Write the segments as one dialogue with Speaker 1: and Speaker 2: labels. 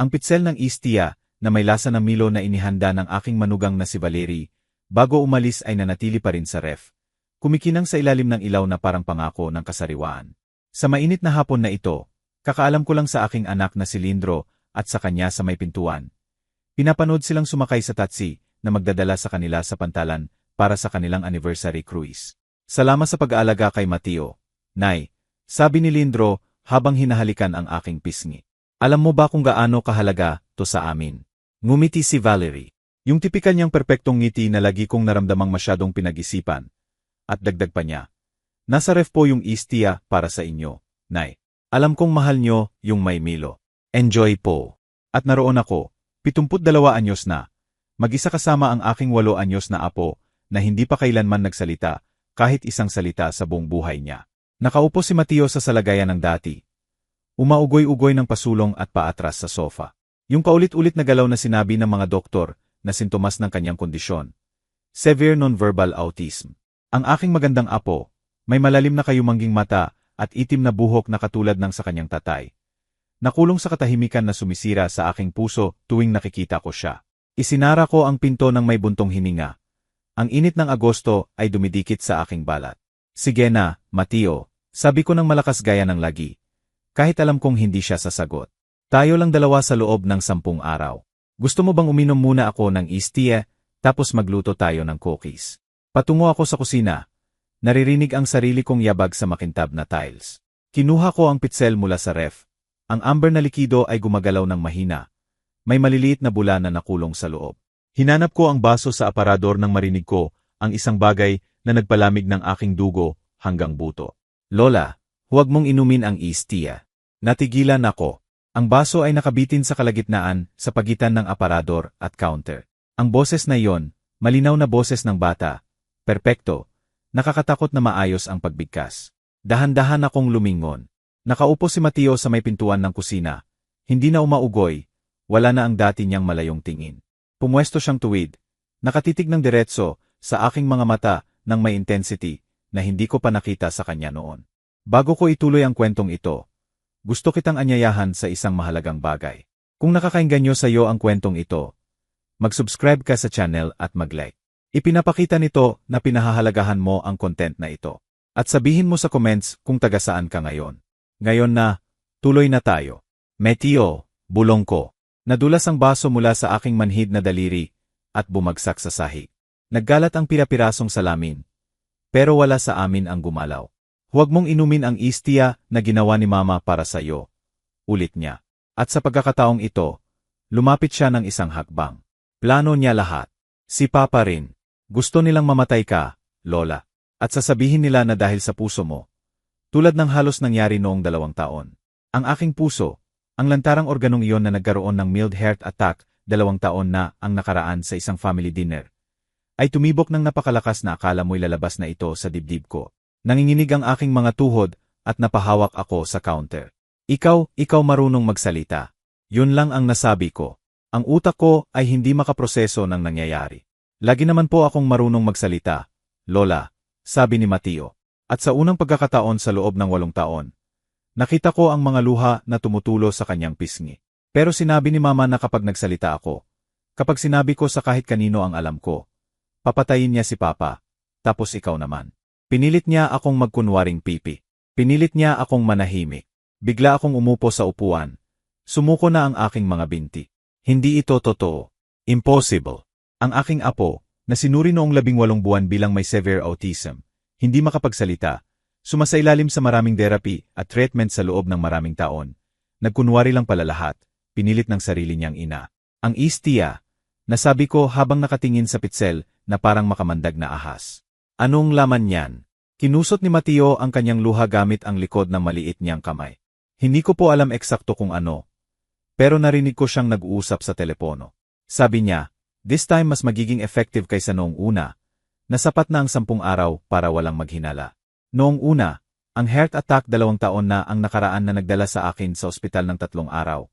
Speaker 1: Ang pitsel ng Istia, na may lasa ng Milo na inihanda ng aking manugang na si Valerie, bago umalis ay nanatili pa rin sa ref. Kumikinang sa ilalim ng ilaw na parang pangako ng kasariwaan. Sa mainit na hapon na ito, kakaalam ko lang sa aking anak na si Lindro at sa kanya sa may pintuan. Pinapanood silang sumakay sa taxi na magdadala sa kanila sa pantalan para sa kanilang anniversary cruise. Salamat sa pag-aalaga kay Mateo, Nay, sabi ni Lindro habang hinahalikan ang aking pisngi. Alam mo ba kung gaano kahalaga to sa amin? Ngumiti si Valerie. Yung tipikal niyang perpektong ngiti na lagi kong naramdamang masyadong pinag-isipan. At dagdag pa niya. Nasa ref po yung Istia para sa inyo, Nay. Alam kong mahal niyo yung may Milo. Enjoy po. At naroon ako, 72 anyos na. Mag-isa kasama ang aking 8 anyos na apo na hindi pa kailanman nagsalita kahit isang salita sa buong buhay niya. Nakaupo si Mateo sa salagayan ng dati. Umaugoy-ugoy ng pasulong at paatras sa sofa. Yung paulit-ulit na galaw na sinabi ng mga doktor na sintomas ng kanyang kondisyon. Severe nonverbal autism. Ang aking magandang apo, may malalim na kayumangging mata at itim na buhok na katulad ng sa kanyang tatay. Nakulong sa katahimikan na sumisira sa aking puso tuwing nakikita ko siya. Isinara ko ang pinto ng may buntong hininga. Ang init ng Agosto ay dumidikit sa aking balat. Sige na, Mateo, sabi ko ng malakas gaya ng lagi. Kahit alam kong hindi siya sasagot. Tayo lang dalawa sa loob ng 10 araw. Gusto mo bang uminom muna ako ng Istia, tapos magluto tayo ng cookies? Patungo ako sa kusina. Naririnig ang sarili kong yabag sa makintab na tiles. Kinuha ko ang pitsel mula sa ref. Ang amber na likido ay gumagalaw ng mahina. May maliliit na bula na nakulong sa loob. Hinanap ko ang baso sa aparador nang marinig ko ang isang bagay na nagpalamig ng aking dugo hanggang buto. Lola, huwag mong inumin ang Istia. Natigilan ako. Ang baso ay nakabitin sa kalagitnaan sa pagitan ng aparador at counter. Ang boses na iyon, malinaw na boses ng bata. Perpekto. Nakakatakot na maayos ang pagbigkas. Dahan-dahan akong lumingon. Nakaupo si Mateo sa may pintuan ng kusina. Hindi na umaugoy. Wala na ang dati niyang malayong tingin. Pumwesto siyang tuwid. Nakatitig ng diretso sa aking mga mata ng may intensity na hindi ko pa nakita sa kanya noon. Bago ko ituloy ang kwentong ito, gusto kitang anyayahan sa isang mahalagang bagay. Kung nakakainganyo sa iyo ang kwentong ito, mag-subscribe ka sa channel at mag-like. Ipinapakita nito na pinahahalagahan mo ang content na ito. At sabihin mo sa comments kung taga saan ka ngayon. Ngayon na, tuloy na tayo. Mateo, bulong ko. Nadulas ang baso mula sa aking manhid na daliri at bumagsak sa sahig. Naggalat ang pirapirasong salamin. Pero wala sa amin ang gumalaw. Huwag mong inumin ang Istia na ginawa ni Mama para sa iyo. Ulit niya. At sa pagkakataong ito, lumapit siya ng isang hakbang. Plano niya lahat. Si Papa rin. Gusto nilang mamatay ka, Lola. At sasabihin nila na dahil sa puso mo. Tulad ng halos nangyari noong 2 taon. Ang aking puso, ang lantarang organong iyon na nagkaroon ng mild heart attack 2 taon na ang nakaraan sa isang family dinner, ay tumibok ng napakalakas na akala mo'y lalabas na ito sa dibdib ko. Nanginginig ang aking mga tuhod at napahawak ako sa counter. Ikaw marunong magsalita. Yun lang ang nasabi ko. Ang utak ko ay hindi makaproseso ng nangyayari. Lagi naman po akong marunong magsalita, Lola, sabi ni Mateo. At sa unang pagkakataon sa loob ng 8 taon, nakita ko ang mga luha na tumutulo sa kanyang pisngi. Pero sinabi ni Mama na kapag nagsalita ako, kapag sinabi ko sa kahit kanino ang alam ko, papatayin niya si Papa, tapos ikaw naman. Pinilit niya akong magkunwaring pipi. Pinilit niya akong manahimik. Bigla akong umupo sa upuan. Sumuko na ang aking mga binti. Hindi ito totoo. Impossible. Ang aking apo, na sinuri noong 18 buwan bilang may severe autism, hindi makapagsalita, sumasailalim sa maraming therapy at treatment sa loob ng maraming taon. Nagkunwari lang pala lahat, pinilit ng sarili niyang ina. Ang Istia, nasabi ko habang nakatingin sa pitsel na parang makamandag na ahas. Anong laman niyan? Kinusot ni Mateo ang kanyang luha gamit ang likod ng maliit niyang kamay. Hindi ko po alam eksakto kung ano. Pero narinig ko siyang nag-uusap sa telepono. Sabi niya, this time mas magiging effective kaysa noong una. Nasapat na ang 10 araw para walang maghinala. Noong una, ang heart attack 2 taon na ang nakaraan na nagdala sa akin sa ospital ng 3 araw.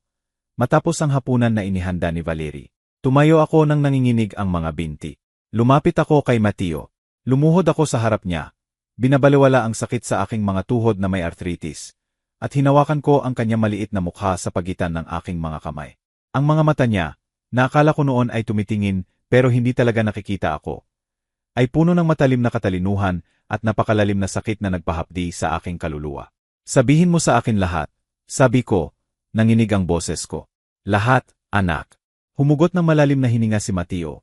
Speaker 1: Matapos ang hapunan na inihanda ni Valerie. Tumayo ako nang nanginginig ang mga binti. Lumapit ako kay Mateo. Lumuhod ako sa harap niya. Binabaliwala ang sakit sa aking mga tuhod na may arthritis. At hinawakan ko ang kanyang maliit na mukha sa pagitan ng aking mga kamay. Ang mga mata niya, na akala ko noon ay tumitingin pero hindi talaga nakikita ako, ay puno ng matalim na katalinuhan at napakalalim na sakit na nagpahapdi sa aking kaluluwa. Sabihin mo sa akin lahat, sabi ko, nanginig ang boses ko. Lahat, anak. Humugot ng malalim na hininga si Mateo.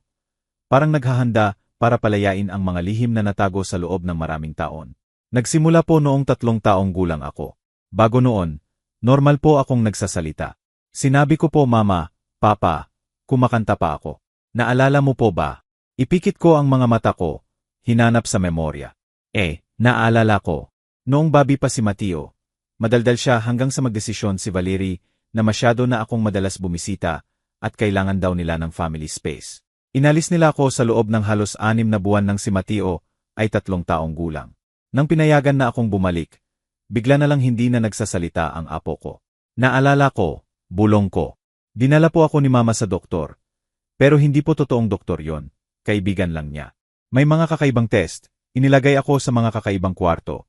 Speaker 1: Parang naghahanda para palayain ang mga lihim na natago sa loob ng maraming taon. Nagsimula po noong 3 taong gulang ako. Bago noon, normal po akong nagsasalita. Sinabi ko po mama, papa, kumakanta pa ako. Naalala mo po ba? Ipikit ko ang mga mata ko, hinanap sa memorya. Naalala ko. Noong babi pa si Mateo, madaldal siya hanggang sa magdesisyon si Valerie na masyado na akong madalas bumisita at kailangan daw nila ng family space. Inalis nila ako sa loob ng halos 6 na buwan nang si Mateo ay 3 taong gulang. Nang pinayagan na akong bumalik, bigla na lang hindi na nagsasalita ang apo ko. Naalala ko, bulong ko. Dinala po ako ni mama sa doktor. Pero hindi po totoong doktor yon, kaibigan lang niya. May mga kakaibang test, inilagay ako sa mga kakaibang kwarto.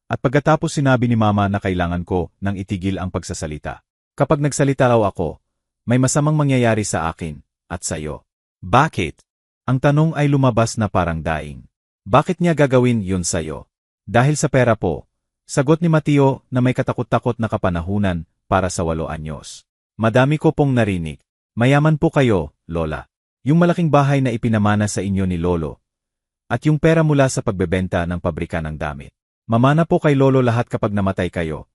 Speaker 1: At pagkatapos sinabi ni mama na kailangan ko nang itigil ang pagsasalita. Kapag nagsalita raw ako, may masamang mangyayari sa akin at sayo. Bakit? Ang tanong ay lumabas na parang daing. Bakit niya gagawin yun sayo? Dahil sa pera po. Sagot ni Mateo na may katakot-takot na kapanahunan para sa 8 anyos. Madami ko pong narinig. Mayaman po kayo, Lola. Yung malaking bahay na ipinamana sa inyo ni Lolo. At yung pera mula sa pagbebenta ng pabrika ng damit. Mamana po kay Lolo lahat kapag namatay kayo.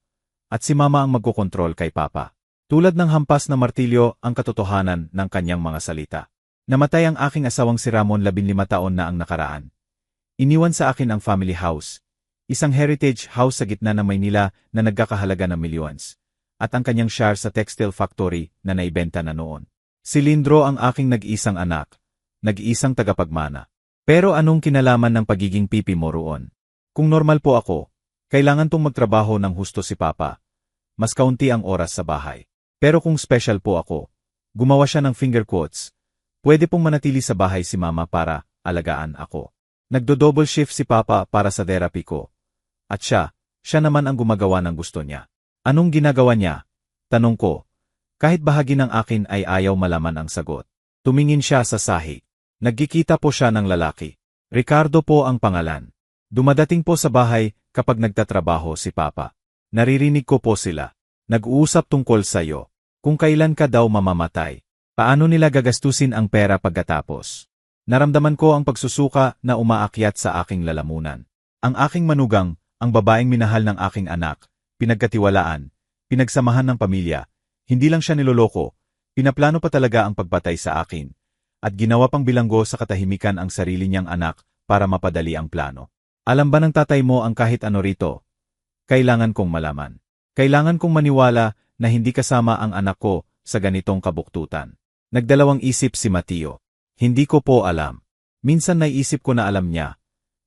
Speaker 1: At si Mama ang magkokontrol kay Papa. Tulad ng hampas na martilyo ang katotohanan ng kanyang mga salita. Namatay ang aking asawang si Ramon 15 taon na ang nakaraan. Iniwan sa akin ang family house. Isang heritage house sa gitna ng Maynila na nagkakahalaga ng millions. At ang kanyang share sa textile factory na naibenta na noon. Si Lindro ang aking nag-iisang anak. Nag-iisang tagapagmana. Pero anong kinalaman ng pagiging pipi mo roon? Kung normal po ako, kailangan tong magtrabaho ng husto si Papa. Mas kaunti ang oras sa bahay. Pero kung special po ako, gumawa siya ng finger quotes, pwede pong manatili sa bahay si Mama para alagaan ako. Nagdo-double shift si Papa para sa therapy ko. At siya naman ang gumagawa ng gusto niya. Anong ginagawa niya? Tanong ko. Kahit bahagi ng akin ay ayaw malaman ang sagot. Tumingin siya sa sahig. Nagkikita po siya ng lalaki. Ricardo po ang pangalan. Dumadating po sa bahay kapag nagtatrabaho si Papa. Naririnig ko po sila. Nag-uusap tungkol sa'yo. Kung kailan ka daw mamamatay. Paano nila gagastusin ang pera pagkatapos? Naramdaman ko ang pagsusuka na umaakyat sa aking lalamunan. Ang aking manugang, ang babaeng minahal ng aking anak, pinagkatiwalaan, pinagsamahan ng pamilya, hindi lang siya niloloko, pinaplano pa talaga ang pagpatay sa akin, at ginawa pang bilanggo sa katahimikan ang sarili niyang anak para mapadali ang plano. Alam ba ng tatay mo ang kahit ano rito? Kailangan kong malaman. Kailangan kong maniwala na hindi kasama ang anak ko sa ganitong kabuktutan. Nagdalawang isip si Mateo. Hindi ko po alam. Minsan naiisip ko na alam niya.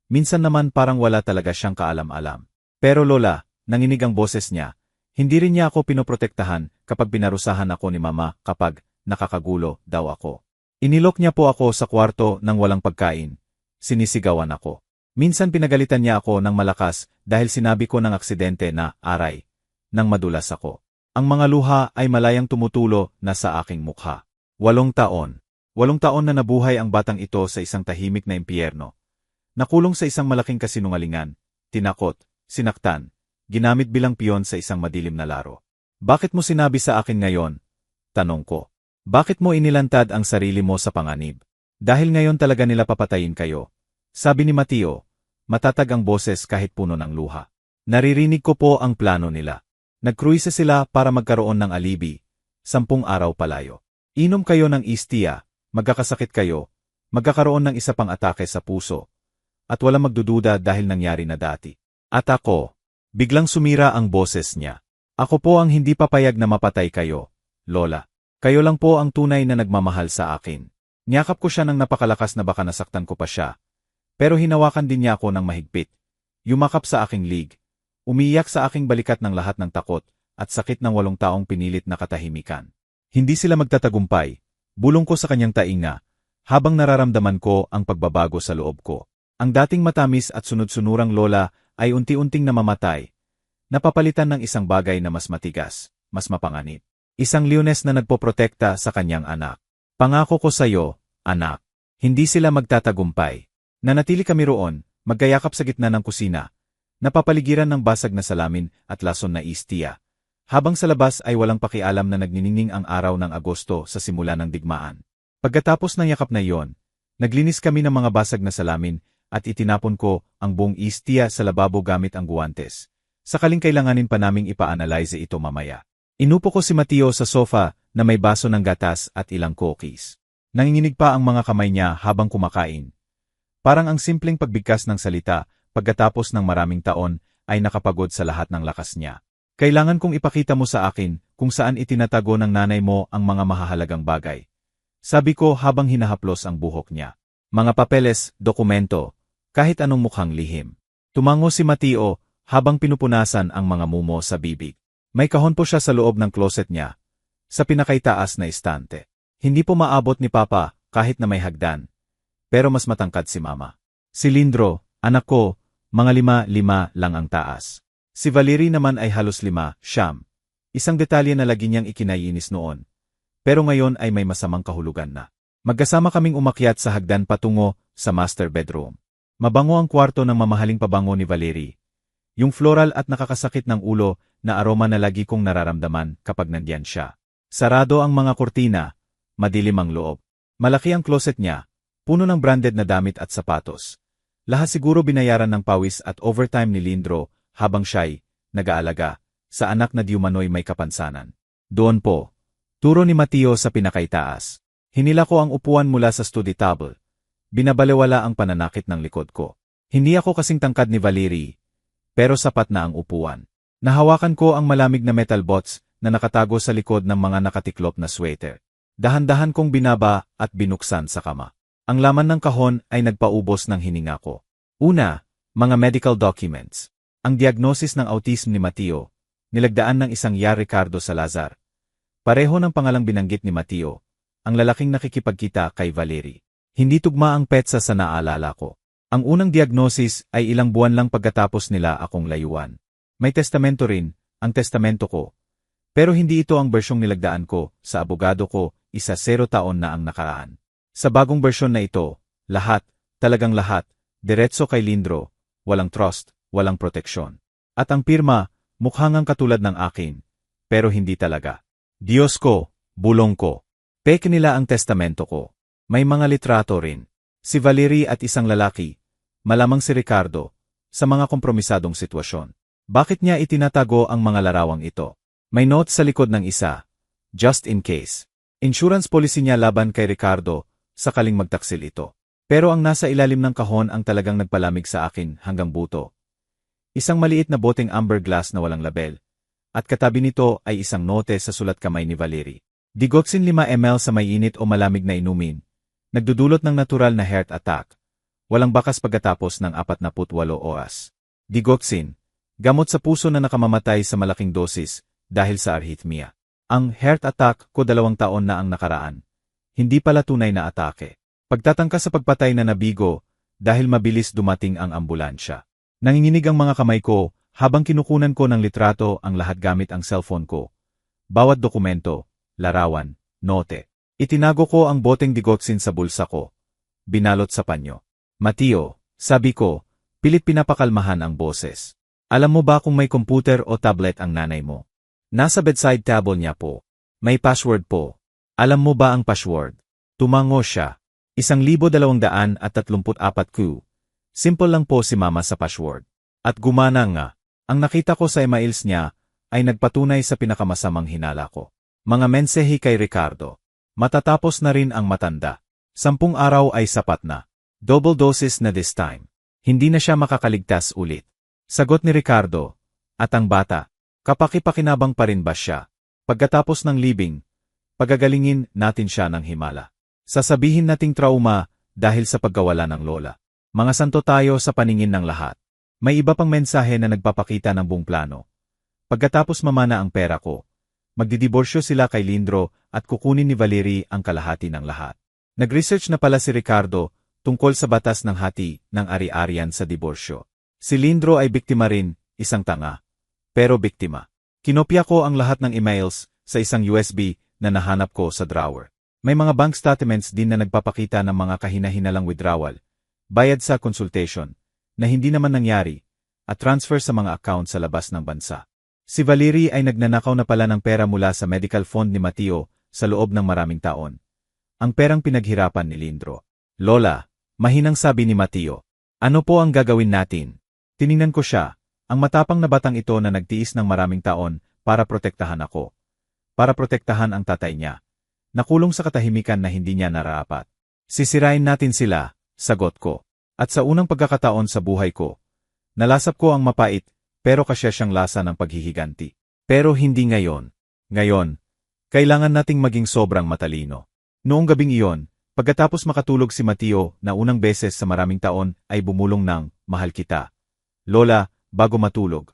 Speaker 1: Minsan naman parang wala talaga siyang kaalam-alam. Pero Lola, nanginig ang boses niya. Hindi rin niya ako pinoprotektahan kapag pinarusahan ako ni Mama kapag nakakagulo daw ako. Inilok niya po ako sa kwarto ng walang pagkain. Sinisigawan ako. Minsan pinagalitan niya ako ng malakas dahil sinabi ko ng aksidente na aray, nang madulas ako. Ang mga luha ay malayang tumutulo na sa aking mukha. 8 taon. 8 taon na nabuhay ang batang ito sa isang tahimik na impyerno. Nakulong sa isang malaking kasinungalingan, tinakot, sinaktan, ginamit bilang piyon sa isang madilim na laro. Bakit mo sinabi sa akin ngayon? Tanong ko. Bakit mo inilantad ang sarili mo sa panganib? Dahil ngayon talaga nila papatayin kayo. Sabi ni Mateo, matatag ang boses kahit puno ng luha. Naririnig ko po ang plano nila. Nagkruise sila para magkaroon ng alibi. 10 araw palayo. Inom kayo ng istia, magkakasakit kayo, magkakaroon ng isa pang atake sa puso. At walang magdududa dahil nangyari na dati. At ako, biglang sumira ang boses niya. Ako po ang hindi papayag na mapatay kayo, Lola. Kayo lang po ang tunay na nagmamahal sa akin. Niyakap ko siya ng napakalakas na baka nasaktan ko pa siya. Pero hinawakan din niya ako ng mahigpit. Yumakap sa aking lig. Umiiyak sa aking balikat ng lahat ng takot at sakit ng 8 taong pinilit na katahimikan. Hindi sila magtatagumpay. Bulong ko sa kanyang tainga, habang nararamdaman ko ang pagbabago sa loob ko. Ang dating matamis at sunod-sunurang lola ay unti-unting namamatay. Napapalitan ng isang bagay na mas matigas, mas mapanganib. Isang Leones na nagpoprotekta sa kanyang anak. Pangako ko sa'yo, anak. Hindi sila magtatagumpay. Nanatili kami roon, magkayakap sa gitna ng kusina. Napapaligiran ng basag na salamin at lason na istiya. Habang sa labas ay walang pakialam na nagniningning ang araw ng Agosto sa simula ng digmaan. Pagkatapos ng yakap na iyon, naglinis kami ng mga basag na salamin at itinapon ko ang buong istiya sa lababo gamit ang guwantes. Sakaling kailanganin pa naming ipa-analyze ito mamaya. Inupo ko si Mateo sa sofa na may baso ng gatas at ilang cookies. Nanginginig pa ang mga kamay niya habang kumakain. Parang ang simpleng pagbigkas ng salita pagkatapos ng maraming taon ay nakapagod sa lahat ng lakas niya. Kailangan kong ipakita mo sa akin kung saan itinatago ng nanay mo ang mga mahahalagang bagay. Sabi ko habang hinahaplos ang buhok niya. Mga papeles, dokumento, kahit anong mukhang lihim. Tumango si Mateo habang pinupunasan ang mga mumo sa bibig. May kahon po siya sa loob ng closet niya, sa pinakaitaas na istante. Hindi po maabot ni Papa kahit na may hagdan, pero mas matangkad si Mama. Si Lindro, anak ko, mga 5'5" lang ang taas. Si Valerie naman ay halos 5'9". Isang detalye na lagi niyang ikinaiinis noon, pero ngayon ay may masamang kahulugan na. Magkasama kaming umakyat sa hagdan patungo sa master bedroom. Mabango ang kwarto ng mamahaling pabango ni Valerie. Yung floral at nakakasakit ng ulo na aroma na lagi kong nararamdaman kapag nandiyan siya. Sarado ang mga kurtina, madilim ang loob. Malaki ang closet niya, puno ng branded na damit at sapatos. Lahat siguro binayaran ng pawis at overtime ni Lindro habang siya'y nag-aalaga sa anak na diumanoy may kapansanan. Doon po, turo ni Mateo sa pinakaitaas. Hinila ko ang upuan mula sa study table. Binabalewala ang pananakit ng likod ko. Hindi ako kasing tangkad ni Valerie, pero sapat na ang upuan. Nahawakan ko ang malamig na metal bots na nakatago sa likod ng mga nakatiklop na sweater. Dahan-dahan kong binaba at binuksan sa kama. Ang laman ng kahon ay nagpaubos ng hininga ko. Una, mga medical documents. Ang diagnosis ng autism ni Mateo, nilagdaan ng isang Ricardo Salazar. Pareho ng pangalang binanggit ni Mateo, ang lalaking nakikipagkita kay Valerie. Hindi tugma ang petsa sa naalala ko. Ang unang diagnosis ay ilang buwan lang pagkatapos nila akong layuan. May testamento rin, ang testamento ko. Pero hindi ito ang bersyong nilagdaan ko, sa abogado ko, 0 taon na ang nakaraan. Sa bagong bersyon na ito, lahat, talagang lahat, diretso kay Lindro, walang trust, walang proteksyon. At ang pirma, mukhangang katulad ng akin, pero hindi talaga. Diyos ko, bulong ko. Peke nila ang testamento ko. May mga litrato rin. Si Valerie at isang lalaki, malamang si Ricardo, sa mga kompromisadong sitwasyon. Bakit niya itinatago ang mga larawang ito? May note sa likod ng isa, just in case. Insurance policy niya laban kay Ricardo, sakaling magtaksil ito. Pero ang nasa ilalim ng kahon ang talagang nagpalamig sa akin hanggang buto. Isang maliit na boteng amber glass na walang label. At katabi nito ay isang note sa sulat kamay ni Valerie. Digoxin 5 ml sa mainit o malamig na inumin. Nagdudulot ng natural na heart attack. Walang bakas pagkatapos ng 48 oras. Digoxin, gamot sa puso na nakamamatay sa malaking dosis dahil sa arrhythmia. Ang heart attack ko 2 taon na ang nakaraan. Hindi pala tunay na atake. Pagtatangka sa pagpatay na nabigo dahil mabilis dumating ang ambulansya. Nanginginig ang mga kamay ko habang kinukunan ko ng litrato ang lahat gamit ang cellphone ko. Bawat dokumento, larawan, note. Itinago ko ang boteng digoxin sa bulsa ko. Binalot sa panyo. Mateo, sabi ko, pilit pinapakalmahan ang boses. Alam mo ba kung may computer o tablet ang nanay mo? Nasa bedside table niya po. May password po. Alam mo ba ang password? Tumango siya. 1,234 Q. Simple lang po si Mama sa password. At gumana nga. Ang nakita ko sa emails niya ay nagpatunay sa pinakamasamang hinala ko. Mga mensahe kay Ricardo. Matatapos na rin ang matanda. 10 araw ay sapat na. Double doses na this time. Hindi na siya makakaligtas ulit. Sagot ni Ricardo. At ang bata, kapakipakinabang pa rin ba siya? Pagkatapos ng libing, pagagalingin natin siya ng himala. Sasabihin nating trauma dahil sa pagkawala ng lola. Mga santo tayo sa paningin ng lahat. May iba pang mensahe na nagpapakita ng buong plano. Pagkatapos mamana ang pera ko, magdidiborsyo sila kay Lindro at kukunin ni Valerie ang kalahati ng lahat. Nag-research na pala si Ricardo tungkol sa batas ng hati ng ari-arian sa diborsyo. Si Lindro ay biktima rin, isang tanga. Pero biktima. Kinopya ko ang lahat ng emails sa isang USB na nahanap ko sa drawer. May mga bank statements din na nagpapakita ng mga kahina-hinalang withdrawal, bayad sa consultation, na hindi naman nangyari, at transfer sa mga account sa labas ng bansa. Si Valerie ay nagnanakaw na pala ng pera mula sa medical fund ni Mateo sa loob ng maraming taon. Ang perang pinaghirapan ni Lindro. Lola, mahinang sabi ni Mateo. Ano po ang gagawin natin? Tiningnan ko siya, ang matapang na batang ito na nagtiis ng maraming taon para protektahan ako. Para protektahan ang tatay niya. Nakulong sa katahimikan na hindi niya nararapat. Sisirain natin sila, sagot ko. At sa unang pagkakataon sa buhay ko, nalasap ko ang mapait, pero kasya siyang lasa ng paghihiganti. Pero hindi ngayon. Ngayon, kailangan nating maging sobrang matalino. Noong gabing iyon, pagkatapos makatulog si Mateo na unang beses sa maraming taon ay bumulong ng, mahal kita. Lola, bago matulog.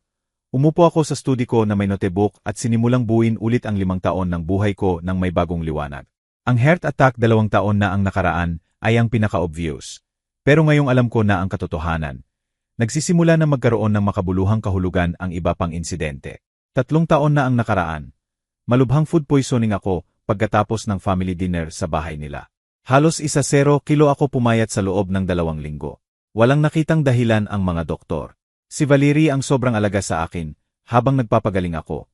Speaker 1: Umupo ako sa study ko na may notebook at sinimulang buuin ulit ang 5 taon ng buhay ko ng may bagong liwanag. Ang heart attack 2 taon na ang nakaraan ay ang pinaka-obvious. Pero ngayong alam ko na ang katotohanan. Nagsisimula na magkaroon ng makabuluhang kahulugan ang iba pang insidente. 3 taon na ang nakaraan. Malubhang food poisoning ako pagkatapos ng family dinner sa bahay nila. Halos 1-0 kilo ako pumayat sa loob ng 2 linggo. Walang nakitang dahilan ang mga doktor. Si Valerie ang sobrang alaga sa akin, habang nagpapagaling ako.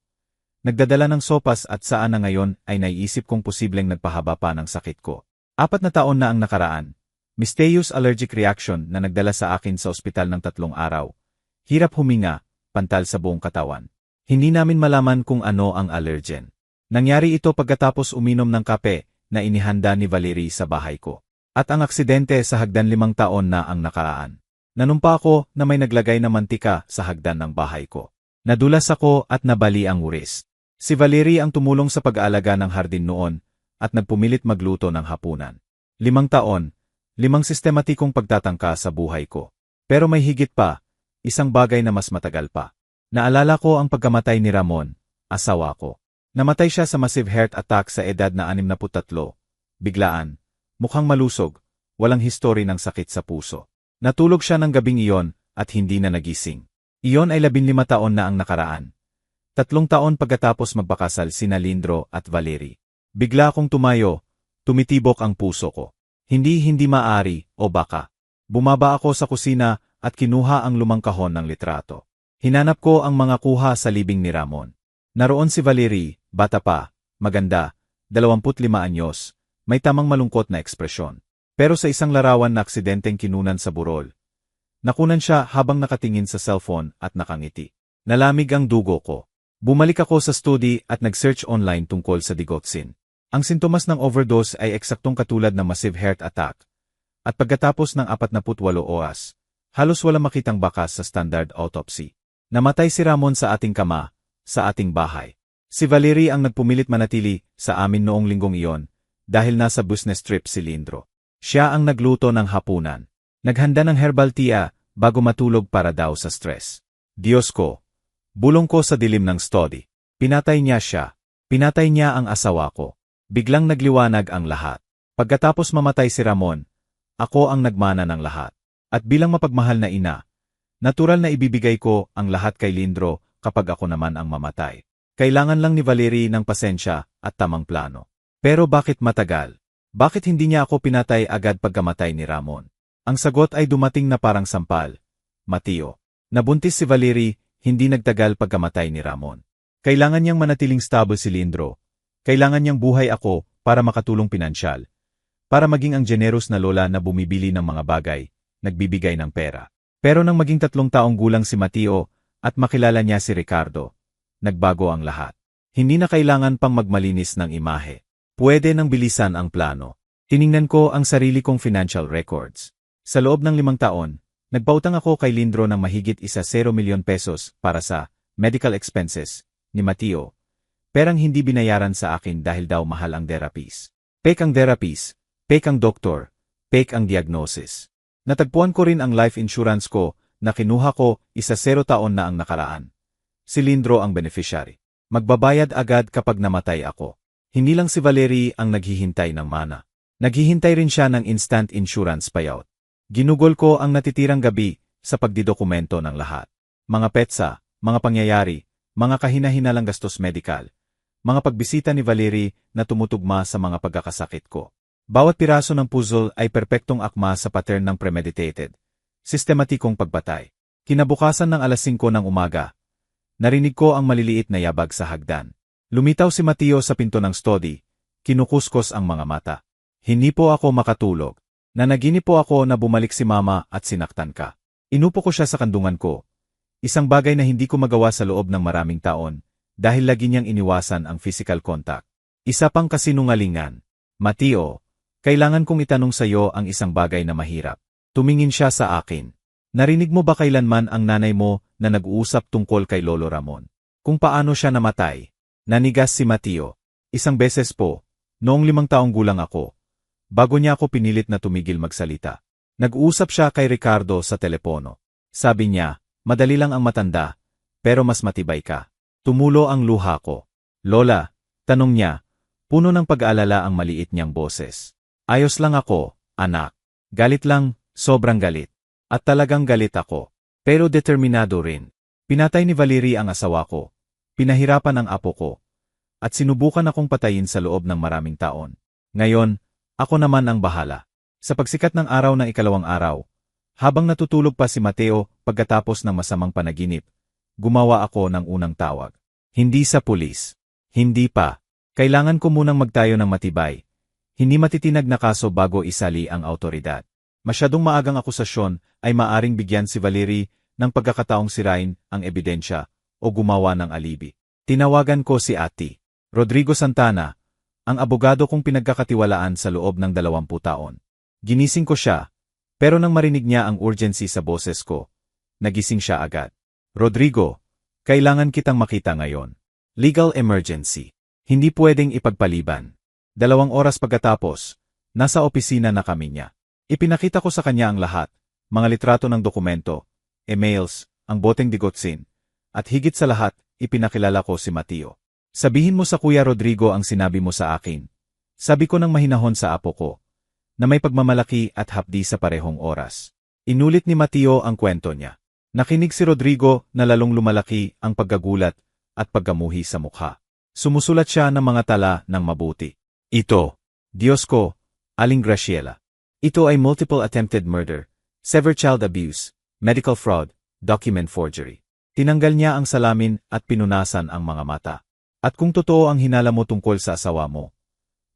Speaker 1: Nagdadala ng sopas at saan na ngayon ay naiisip kong posibleng nagpahaba pa ng sakit ko. 4 na taon na ang nakaraan. Mysterious allergic reaction na nagdala sa akin sa ospital ng 3 araw. Hirap huminga, pantal sa buong katawan. Hindi namin malaman kung ano ang allergen. Nangyari ito pagkatapos uminom ng kape na inihanda ni Valerie sa bahay ko. At ang aksidente sa hagdan 5 taon na ang nakaraan. Nanumpa ako na may naglagay na mantika sa hagdan ng bahay ko. Nadulas ako at nabali ang uris. Si Valerie ang tumulong sa pag-aalaga ng hardin noon at nagpumilit magluto ng hapunan. 5 taon, 5 sistematikong pagtatangka sa buhay ko. Pero may higit pa, isang bagay na mas matagal pa. Naalala ko ang pagkamatay ni Ramon, asawa ko. Namatay siya sa massive heart attack sa edad na 63. Biglaan, mukhang malusog, walang history ng sakit sa puso. Natulog siya ng gabing iyon at hindi na nagising. Iyon ay 15 taon na ang nakaraan. 3 taon pagkatapos magpakasal sina Lindro at Valerie. Bigla akong tumayo, tumitibok ang puso ko. Hindi maaari, o baka. Bumaba ako sa kusina at kinuha ang lumang kahon ng litrato. Hinanap ko ang mga kuha sa libing ni Ramon. Naroon si Valerie, bata pa, maganda, 25 anyos, may tamang malungkot na ekspresyon. Pero sa isang larawan na aksidenteng kinunan sa burol. Nakunan siya habang nakatingin sa cellphone at nakangiti. Nalamig ang dugo ko. Bumalik ako sa study at nag-search online tungkol sa digoxin. Ang sintomas ng overdose ay eksaktong katulad ng massive heart attack. At pagkatapos ng 48 oras, halos wala makitang bakas sa standard autopsy. Namatay si Ramon sa ating kama, sa ating bahay. Si Valerie ang nagpumilit manatili sa amin noong linggong iyon dahil nasa business trip si Lindro. Siya ang nagluto ng hapunan. Naghanda ng herbal tea bago matulog para daw sa stress. Diyos ko. Bulong ko sa dilim ng study. Pinatay niya siya. Pinatay niya ang asawa ko. Biglang nagliwanag ang lahat. Pagkatapos mamatay si Ramon, ako ang nagmana ng lahat. At bilang mapagmahal na ina, natural na ibibigay ko ang lahat kay Lindro kapag ako naman ang mamatay. Kailangan lang ni Valerie ng pasensya at tamang plano. Pero bakit matagal? Bakit hindi niya ako pinatay agad pagkamatay ni Ramon? Ang sagot ay dumating na parang sampal. Mateo. Nabuntis si Valerie, hindi nagtagal pagkamatay ni Ramon. Kailangan niyang manatiling stable si Lindro. Kailangan niyang buhay ako para makatulong pinansyal. Para maging ang generous na lola na bumibili ng mga bagay, nagbibigay ng pera. Pero nang maging 3 taong gulang si Mateo at makilala niya si Ricardo, nagbago ang lahat. Hindi na kailangan pang magmalinis ng imahe. Pwede nang bilisan ang plano. Tiningnan ko ang sarili kong financial records. Sa loob ng 5 taon, nagpautang ako kay Lindro ng mahigit 1 milyon pesos para sa medical expenses ni Mateo. Perang hindi binayaran sa akin dahil daw mahal ang therapist. Fake ang therapist, fake ang doktor, fake ang diagnosis. Natagpuan ko rin ang life insurance ko na kinuha ko 1 taon na ang nakaraan. Si Lindro ang beneficiary. Magbabayad agad kapag namatay ako. Hindi lang si Valerie ang naghihintay ng mana. Naghihintay rin siya ng instant insurance payout. Ginugol ko ang natitirang gabi sa pagdidokumento ng lahat. Mga petsa, mga pangyayari, mga kahina-hinalang gastos medikal. mga pagbisita ni Valerie na tumutugma sa mga pagkakasakit ko. Bawat piraso ng puzzle ay perpektong akma sa pattern ng premeditated, sistematikong pagbatay. Kinabukasan ng alas 5 ng umaga, narinig ko ang maliliit na yabag sa hagdan. Lumitaw si Mateo sa pinto ng study, kinukuskos ang mga mata. Hindi po ako makatulog. Nanaginip po ako na bumalik si Mama at sinaktan ka. Inupo ko siya sa kandungan ko. Isang bagay na hindi ko magawa sa loob ng maraming taon, dahil lagi niyang iniwasan ang physical contact. Isa pang kasinungalingan. Mateo, kailangan kong itanong sa iyo ang isang bagay na mahirap. Tumingin siya sa akin. Narinig mo ba kailanman ang nanay mo na nag-uusap tungkol kay Lolo Ramon? Kung paano siya namatay? Nanigas si Mateo. Isang beses po, noong 5 taong gulang ako. Bago niya ako pinilit na tumigil magsalita. Nag-uusap siya kay Ricardo sa telepono. Sabi niya, madali lang ang matanda, pero mas matibay ka. Tumulo ang luha ko. Lola, tanong niya, puno ng pag-aalala ang maliit niyang boses. Ayos lang ako, anak. Galit lang, sobrang galit. At talagang galit ako. Pero determinado rin. Pinatay ni Valerie ang asawa ko. Pinahirapan ang apo ko. At sinubukan akong patayin sa loob ng maraming taon. Ngayon, ako naman ang bahala. Sa pagsikat ng araw ng ikalawang araw, habang natutulog pa si Mateo pagkatapos ng masamang panaginip, gumawa ako ng unang tawag. Hindi sa pulis. Hindi pa. Kailangan ko munang magtayo ng matibay. Hindi matitinag na kaso bago isali ang autoridad. Masyadong maagang akusasyon ay maaring bigyan si Valerie ng pagkakataong sirain ang ebidensya o gumawa ng alibi. Tinawagan ko si Ate Rodrigo Santana, ang abogado kong pinagkakatiwalaan sa loob ng 20 taon. Ginising ko siya, pero nang marinig niya ang urgency sa boses ko, nagising siya agad. Rodrigo, kailangan kitang makita ngayon. Legal emergency. Hindi pwedeng ipagpaliban. 2 oras pagkatapos, nasa opisina na kami niya. Ipinakita ko sa kanya ang lahat, mga litrato ng dokumento, emails, ang boteng digotsin, at higit sa lahat, ipinakilala ko si Mateo. Sabihin mo sa Kuya Rodrigo ang sinabi mo sa akin. Sabi ko nang mahinahon sa apo ko, na may pagmamalaki at hapdi sa parehong oras. Inulit ni Mateo ang kwento niya. Nakinig si Rodrigo na lalong lumalaki ang paggagulat at paggamuhi sa mukha. Sumusulat siya ng mga tala ng mabuti. Ito, Diyos ko, Aling Graciela. Ito ay multiple attempted murder, severe child abuse, medical fraud, document forgery. Tinanggal niya ang salamin at pinunasan ang mga mata. At kung totoo ang hinala mo tungkol sa asawa mo,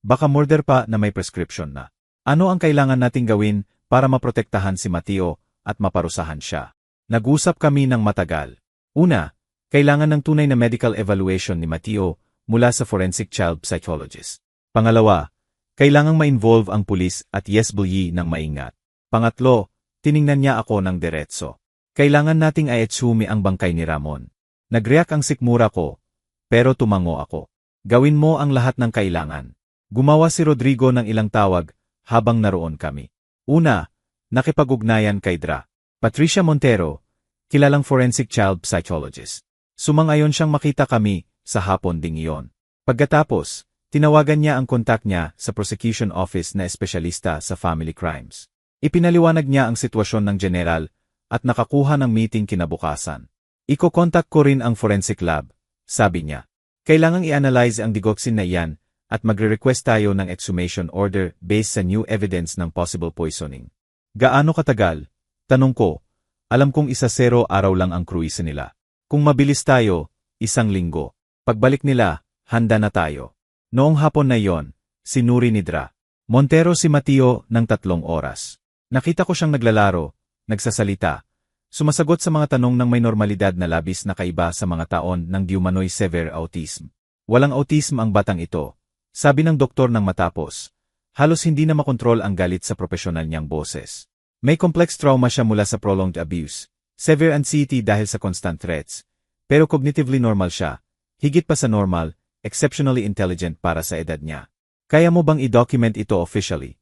Speaker 1: baka murder pa na may prescription na. Ano ang kailangan nating gawin para maprotektahan si Mateo at maparusahan siya? Nag-usap kami ng matagal. Una, kailangan ng tunay na medical evaluation ni Mateo mula sa forensic child psychologist. Pangalawa, kailangang ma-involve ang pulis at yesbulyi ng maingat. Pangatlo, tiningnan niya ako ng diretso. Kailangan nating aetsumi ang bangkay ni Ramon. Nagreak ang sikmura ko, pero tumango ako. Gawin mo ang lahat ng kailangan. Gumawa si Rodrigo ng ilang tawag habang naroon kami. Una, nakipag-ugnayan kay Dra. Patricia Montero, kilalang forensic child psychologist. Sumangayon siyang makita kami sa hapon ding iyon. Pagkatapos, tinawagan niya ang kontak niya sa prosecution office na espesyalista sa family crimes. Ipinaliwanag niya ang sitwasyon ng general at nakakuha ng meeting kinabukasan. Iko-contact ko rin ang forensic lab, sabi niya. Kailangang i-analyze ang digoxin na iyan at magre-request tayo ng exhumation order based sa new evidence ng possible poisoning. Gaano katagal? Tanong ko. Alam kong 1-0 araw lang ang kruise nila. Kung mabilis tayo, 1 linggo. Pagbalik nila, handa na tayo. Noong hapon na iyon, sinuri ni Dra. Montero si Mateo ng 3 oras. Nakita ko siyang naglalaro, nagsasalita, sumasagot sa mga tanong ng may normalidad na labis na kaiba sa mga taon ng diumanoy severe autism. Walang autism ang batang ito, sabi ng doktor nang matapos. Halos hindi na makontrol ang galit sa profesional niyang boses. May complex trauma siya mula sa prolonged abuse, severe anxiety dahil sa constant threats, pero cognitively normal siya, higit pa sa normal, exceptionally intelligent para sa edad niya. Kaya mo bang i-document ito officially?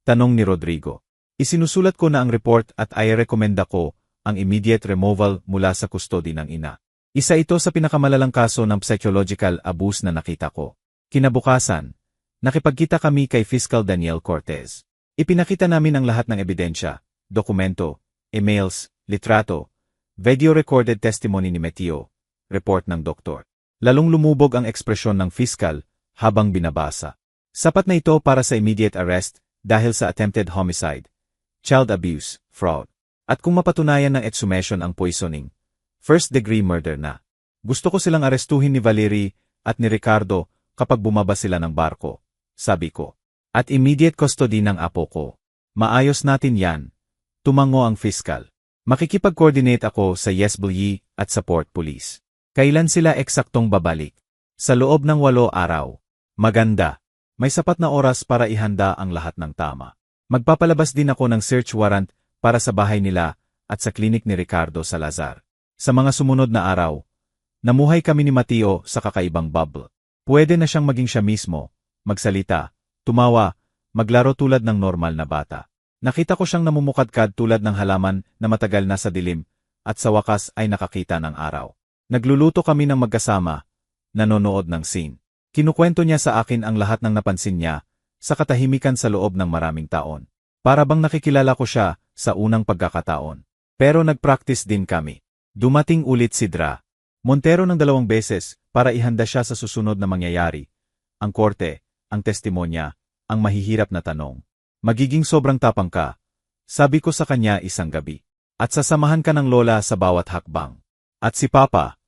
Speaker 1: Tanong ni Rodrigo. Isinusulat ko na ang report at i-rekomenda ko ang immediate removal mula sa custody ng ina. Isa ito sa pinakamalalang kaso ng psychological abuse na nakita ko. Kinabukasan, nakipagkita kami kay Fiscal Daniel Cortez. Ipinakita namin ang lahat ng ebidensya, dokumento, emails, litrato, video recorded testimony ni Mateo, report ng doktor. Lalong lumubog ang ekspresyon ng piskal habang binabasa. Sapat na ito para sa immediate arrest dahil sa attempted homicide, child abuse, fraud. At kung mapatunayan ng exhumation ang poisoning, first-degree murder na. Gusto ko silang arestuhin ni Valerie at ni Ricardo kapag bumaba sila ng barko, sabi ko. At immediate custody ng apo ko. Maayos natin yan. Tumango ang piskal. Makikipag-coordinate ako sa YesBLE at sa Port Police. Kailan sila eksaktong babalik? Sa loob ng 8 araw. Maganda. May sapat na oras para ihanda ang lahat ng tama. Magpapalabas din ako ng search warrant para sa bahay nila at sa klinik ni Ricardo Salazar. Sa mga sumunod na araw, namuhay kami ni Mateo sa kakaibang bubble. Pwede na siyang maging siya mismo, magsalita, tumawa, maglaro tulad ng normal na bata. Nakita ko siyang namumukadkad tulad ng halaman na matagal na sa dilim at sa wakas ay nakakita ng araw. Nagluluto kami ng magkasama, nanonood ng scene. Kinukwento niya sa akin ang lahat ng napansin niya sa katahimikan sa loob ng maraming taon. Para bang nakikilala ko siya sa unang pagkakataon. Pero nag-practice din kami. Dumating ulit si Dra. Montero ng 2 beses para ihanda siya sa susunod na mangyayari. Ang korte, ang testimonya, ang mahihirap na tanong. Magiging sobrang tapang ka, sabi ko sa kanya isang gabi. At sasamahan ka ng lola sa bawat hakbang. At si Papa?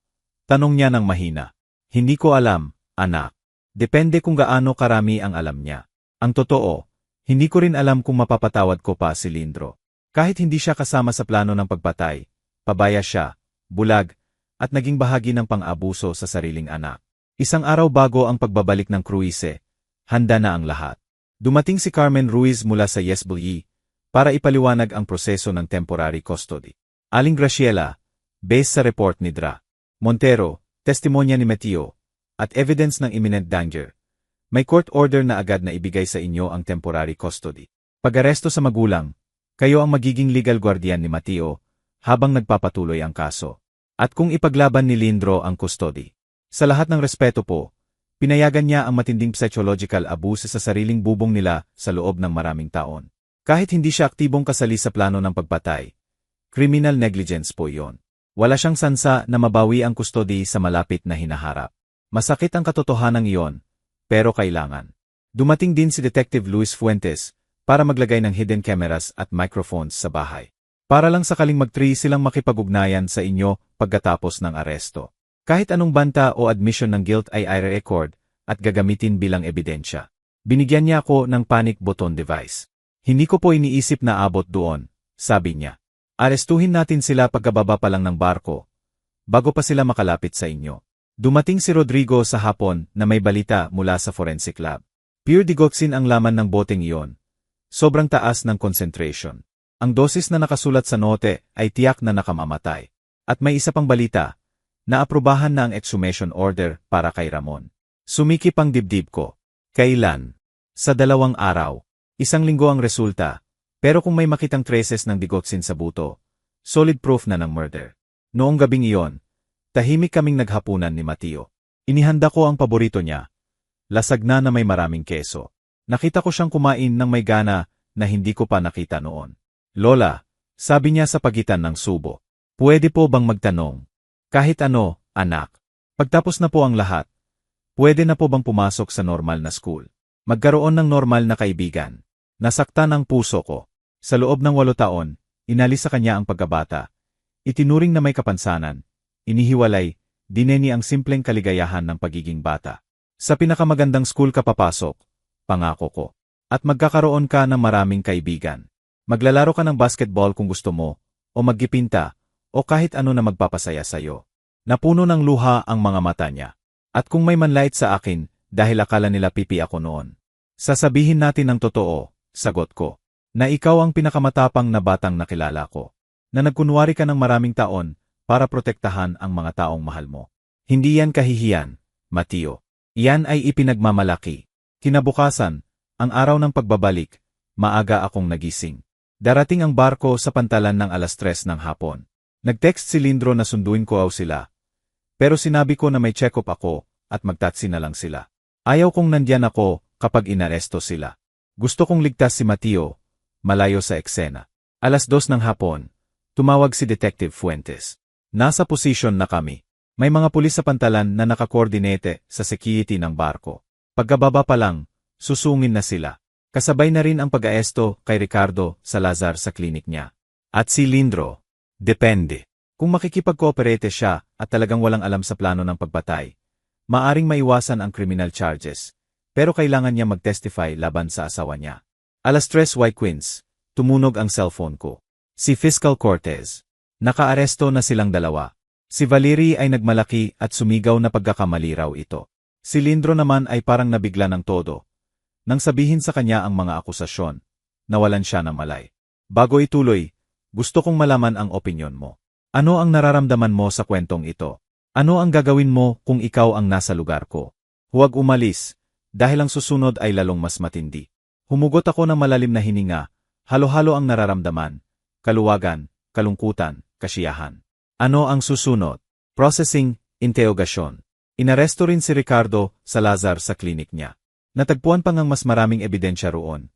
Speaker 1: Tanong niya ng mahina. Hindi ko alam, anak. Depende kung gaano karami ang alam niya. Ang totoo, hindi ko rin alam kung mapapatawad ko pa si Lindro. Kahit hindi siya kasama sa plano ng pagpatay, pabaya siya, bulag, at naging bahagi ng pang-abuso sa sariling anak. Isang araw bago ang pagbabalik ng kruise, handa na ang lahat. Dumating si Carmen Ruiz mula sa YesBLE para ipaliwanag ang proseso ng temporary custody. Aling Graciela, based sa report ni Dra. Montero, testimonya ni Mateo, at evidence ng imminent danger. May court order na agad na ibigay sa inyo ang temporary custody. Pag-aresto sa magulang, kayo ang magiging legal guardian ni Mateo habang nagpapatuloy ang kaso. At kung ipaglaban ni Lindro ang custody. Sa lahat ng respeto po, pinayagan niya ang matinding psychological abuse sa sariling bubong nila sa loob ng maraming taon. Kahit hindi siya aktibong kasali sa plano ng pagpatay, criminal negligence po yon. Wala siyang sansa na mabawi ang custody sa malapit na hinaharap. Masakit ang katotohanan iyon, pero kailangan. Dumating din si Detective Luis Fuentes para maglagay ng hidden cameras at microphones sa bahay. Para lang sakaling mag-3 silang makipag-ugnayan sa inyo pagkatapos ng aresto. Kahit anong banta o admission ng guilt ay i-record at gagamitin bilang ebidensya. Binigyan niya ako ng panic button device. Hindi ko po iniisip na abot doon, sabi niya. Arestuhin natin sila pagkababa pa lang ng barko, bago pa sila makalapit sa inyo. Dumating si Rodrigo sa hapon na may balita mula sa forensic lab. Pure digoxin ang laman ng boteng iyon. Sobrang taas ng concentration. Ang dosis na nakasulat sa note ay tiyak na nakamamatay. At may isa pang balita, naaprubahan na ang exhumation order para kay Ramon. Sumikip ang dibdib ko. Kailan? Sa 2 araw. 1 linggo ang resulta. Pero kung may makitang traces ng digoxin sa buto, solid proof na ng murder. Noong gabing iyon, tahimik kaming naghapunan ni Mateo. Inihanda ko ang paborito niya. Lasag na may maraming keso. Nakita ko siyang kumain ng may gana na hindi ko pa nakita noon. Lola, sabi niya sa pagitan ng subo. Pwede po bang magtanong? Kahit ano, anak. Pagtapos na po ang lahat, pwede na po bang pumasok sa normal na school? Magkaroon ng normal na kaibigan. Nasaktan ang puso ko. Sa loob ng 8 taon, inalis sa kanya ang pagkabata. Itinuring na may kapansanan. Inihiwalay, dineni ang simpleng kaligayahan ng pagiging bata. Sa pinakamagandang school ka papasok, pangako ko. At magkakaroon ka ng maraming kaibigan. Maglalaro ka ng basketball kung gusto mo, o maggipinta, o kahit ano na magpapasaya sa'yo. Napuno ng luha ang mga mata niya. At kung may manlait sa akin, dahil akala nila pipi ako noon. Sasabihin natin ang totoo, sagot ko. Na ikaw ang pinakamatapang na batang nakilala ko. Na nagkunwari ka ng maraming taon para protektahan ang mga taong mahal mo. Hindi yan kahihiyan, Mateo. Iyan ay ipinagmamalaki. Kinabukasan, ang araw ng pagbabalik, maaga akong nagising. Darating ang barko sa pantalan ng 3:00 ng hapon. Nag-text si Lindro na sunduin ko sila. Pero sinabi ko na may check-up ako at magtaksi na lang sila. Ayaw kong nandyan ako kapag inaresto sila. Gusto kong ligtas si Mateo, malayo sa eksena. 2:00 ng hapon, tumawag si Detective Fuentes. Nasa posisyon na kami. May mga pulis sa pantalan na nakakoordinate sa security ng barko. Pagkababa pa lang, susungin na sila. Kasabay na rin ang pag-aesto kay Ricardo Salazar sa klinik niya. At si Lindro, depende. Kung makikipag-cooperate siya at talagang walang alam sa plano ng pagpatay, maaring maiwasan ang criminal charges, pero kailangan niya mag-testify laban sa asawa niya. Alas 3 Queens, tumunog ang cellphone ko. Si Fiscal Cortez. Nakaaresto na silang dalawa. Si Valerie ay nagmalaki at sumigaw na pagkakamali raw ito. Si Lindro naman ay parang nabigla ng todo. Nang sabihin sa kanya ang mga akusasyon, nawalan siya ng malay. Bago ituloy, gusto kong malaman ang opinyon mo. Ano ang nararamdaman mo sa kwentong ito? Ano ang gagawin mo kung ikaw ang nasa lugar ko? Huwag umalis, dahil ang susunod ay lalong mas matindi. Humugot ako ng malalim na hininga, halo-halo ang nararamdaman, kaluwagan, kalungkutan, kasiyahan. Ano ang susunod? Processing, interogasyon. Inaresto rin si Ricardo Salazar sa klinik niya. Natagpuan pa ngang mas maraming ebidensya roon.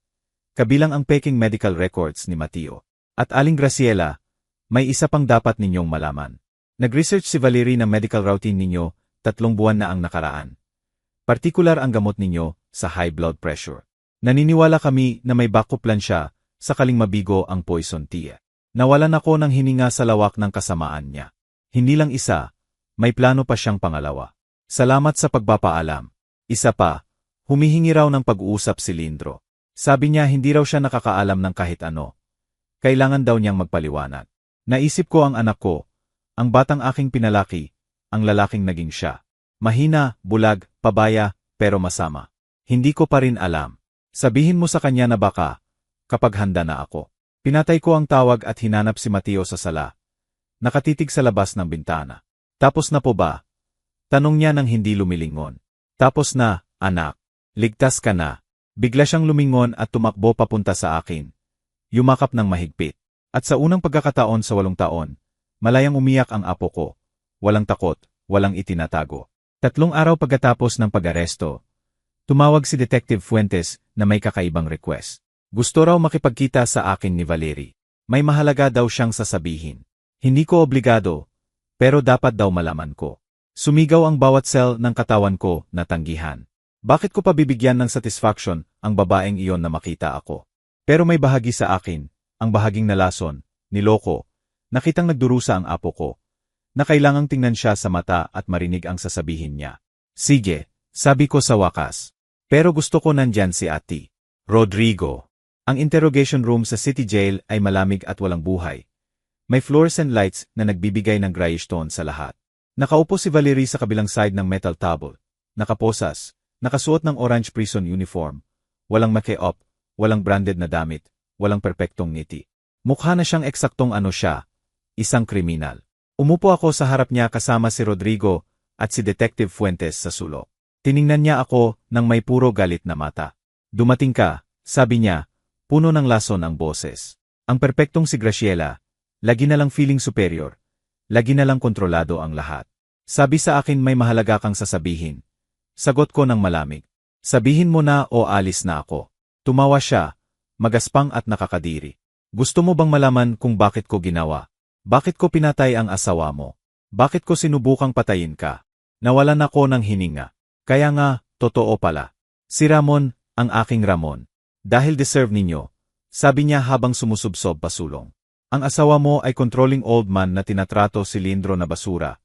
Speaker 1: Kabilang ang peking medical records ni Mateo. At Aling Graciela, may isa pang dapat ninyong malaman. Nag-research si Valerie ng medical routine ninyo, 3 buwan na ang nakaraan. Partikular ang gamot ninyo sa high blood pressure. Naniniwala kami na may backup plan siya sakaling mabigo ang poison tea. Nawalan ako ng hininga sa lawak ng kasamaan niya. Hindi lang isa, may plano pa siyang pangalawa. Salamat sa pagpapaalam. Isa pa, humihingi raw ng pag-uusap si Lindro. Sabi niya hindi raw siya nakakaalam ng kahit ano. Kailangan daw niyang magpaliwanag. Naisip ko ang anak ko, ang batang aking pinalaki, ang lalaking naging siya. Mahina, bulag, pabaya, pero masama. Hindi ko pa rin alam. Sabihin mo sa kanya na baka, kapag handa na ako. Pinatay ko ang tawag at hinanap si Mateo sa sala. Nakatitig sa labas ng bintana. Tapos na po ba? Tanong niya nang hindi lumilingon. Tapos na, anak. Ligtas ka na. Bigla siyang lumingon at tumakbo papunta sa akin. Yumakap ng mahigpit. At sa unang pagkakataon sa 8 taon, malayang umiyak ang apo ko. Walang takot, walang itinatago. 3 araw pagkatapos ng pag-aresto, tumawag si Detective Fuentes na may kakaibang request. Gusto raw makipagkita sa akin ni Valerie. May mahalaga daw siyang sasabihin. Hindi ko obligado, pero dapat daw malaman ko. Sumigaw ang bawat cell ng katawan ko na tanggihan. Bakit ko pa bibigyan ng satisfaction ang babaeng iyon na makita ako? Pero may bahagi sa akin, ang bahaging nalason, niloko, nakitang nagdurusa ang apo ko, na kailangang tingnan siya sa mata at marinig ang sasabihin niya. Sige, sabi ko sa wakas. Pero gusto ko nandyan si Ate Rodrigo. Ang interrogation room sa City Jail ay malamig at walang buhay. May fluorescent lights na nagbibigay ng grayish tone sa lahat. Nakaupo si Valerie sa kabilang side ng metal table. Nakaposas, nakasuot ng orange prison uniform. Walang make-up, walang branded na damit, walang perpektong ngiti. Mukha na siyang eksaktong ano siya, isang kriminal. Umupo ako sa harap niya kasama si Rodrigo at si Detective Fuentes sa sulok. Tiningnan niya ako nang may puro galit na mata. Dumating ka, sabi niya, puno ng lason ang boses. Ang perpektong si Graciela, lagi na lang feeling superior, lagi na lang kontrolado ang lahat. Sabi sa akin may mahalaga kang sasabihin. Sagot ko ng malamig. Sabihin mo na o alis na ako. Tumawa siya, magaspang at nakakadiri. Gusto mo bang malaman kung bakit ko ginawa? Bakit ko pinatay ang asawa mo? Bakit ko sinubukang patayin ka? Nawalan ako ng hininga. Kaya nga, totoo pala. Si Ramon, ang aking Ramon. Dahil deserve ninyo, sabi niya habang sumusubsob pasulong. Ang asawa mo ay controlling old man na tinatrato si Lindro na basura.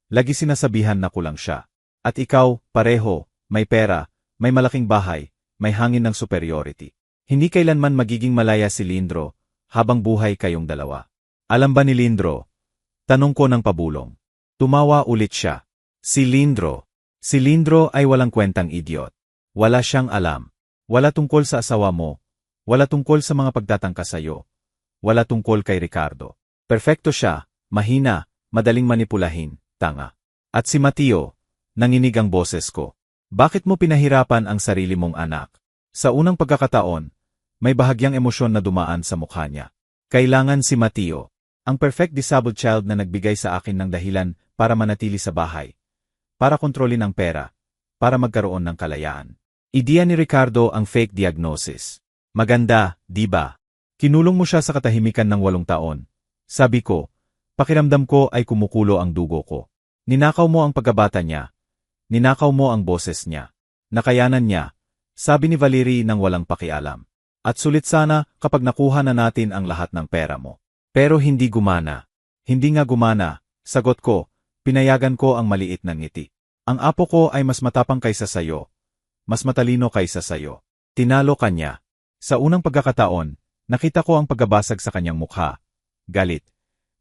Speaker 1: Lagi sinasabihan na kulang siya. At ikaw, pareho, may pera, may malaking bahay, may hangin ng superiority. Hindi kailanman magiging malaya si Lindro habang buhay kayong dalawa. Alam ba ni Lindro? Tanong ko ng pabulong. Tumawa ulit siya. Si Lindro. Si Lindro ay walang kwentang idiot. Wala siyang alam. Wala tungkol sa asawa mo. Wala tungkol sa mga pagtatangka sa'yo. Wala tungkol kay Ricardo. Perfecto siya, mahina, madaling manipulahin, tanga. At si Mateo, nanginig ang boses ko. Bakit mo pinahirapan ang sarili mong anak? Sa unang pagkakataon, may bahagyang emosyon na dumaan sa mukha niya. Kailangan si Mateo. Ang perfect disabled child na nagbigay sa akin ng dahilan para manatili sa bahay. Para kontrolin ang pera. Para magkaroon ng kalayaan. Ideya ni Ricardo ang fake diagnosis. Maganda, di ba? Kinulong mo siya sa katahimikan ng 8 taon. Sabi ko, pakiramdam ko ay kumukulo ang dugo ko. Ninakaw mo ang pagkabata niya. Ninakaw mo ang boses niya. Nakayanan niya, sabi ni Valerie nang walang pakialam. At sulit sana kapag nakuha na natin ang lahat ng pera mo. Pero hindi gumana. Hindi nga gumana, sagot ko, pinayagan ko ang maliit na ngiti. Ang apo ko ay mas matapang kaysa sayo. Mas matalino kaysa sayo. Tinalo kanya. Sa unang pagkakataon, nakita ko ang paggabasag sa kanyang mukha. Galit.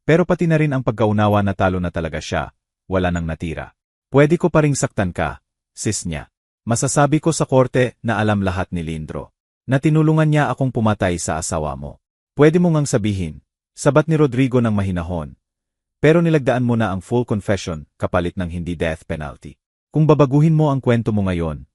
Speaker 1: Pero pati na rin ang pagkaunawa na talo na talaga siya. Wala nang natira. Pwede ko pa ring saktan ka, sis niya. Masasabi ko sa korte na alam lahat ni Lindro. Na tinulungan niya akong pumatay sa asawa mo. Pwede mo ngang sabihin, sabat ni Rodrigo ng mahinahon. Pero nilagdaan mo na ang full confession kapalit ng hindi death penalty. Kung babaguhin mo ang kwento mo ngayon,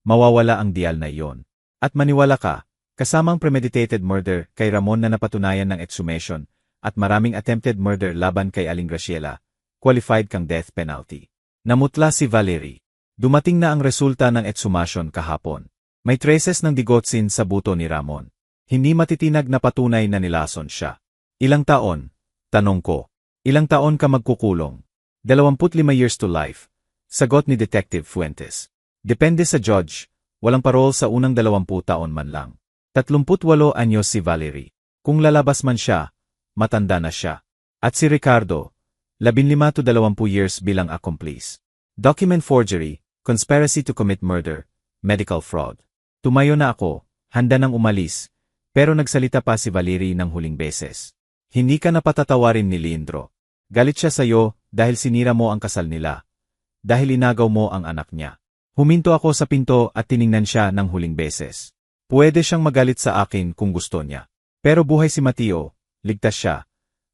Speaker 1: mawawala ang dial na iyon. At maniwala ka, kasamang premeditated murder kay Ramon na napatunayan ng exhumation at maraming attempted murder laban kay Aling Graciela, qualified kang death penalty. Namutla si Valerie. Dumating na ang resulta ng exhumation kahapon. May traces ng digotsin sa buto ni Ramon. Hindi matitinag na patunay na nilason siya. Ilang taon? Tanong ko. Ilang taon ka magkukulong? 25 years to life. Sagot ni Detective Fuentes. Depende sa judge, walang parol sa unang 20 taon man lang. 38 anyos si Valerie. Kung lalabas man siya, matanda na siya. At si Ricardo, 15 to 20 years bilang accomplice. Document forgery, conspiracy to commit murder, medical fraud. Tumayo na ako, handa nang umalis, pero nagsalita pa si Valerie ng huling beses. Hindi ka napatatawarin ni Lindro. Galit siya sa'yo dahil sinira mo ang kasal nila. Dahil inagaw mo ang anak niya. Huminto ako sa pinto at tiningnan siya ng huling beses. Pwede siyang magalit sa akin kung gusto niya. Pero buhay si Mateo, ligtas siya.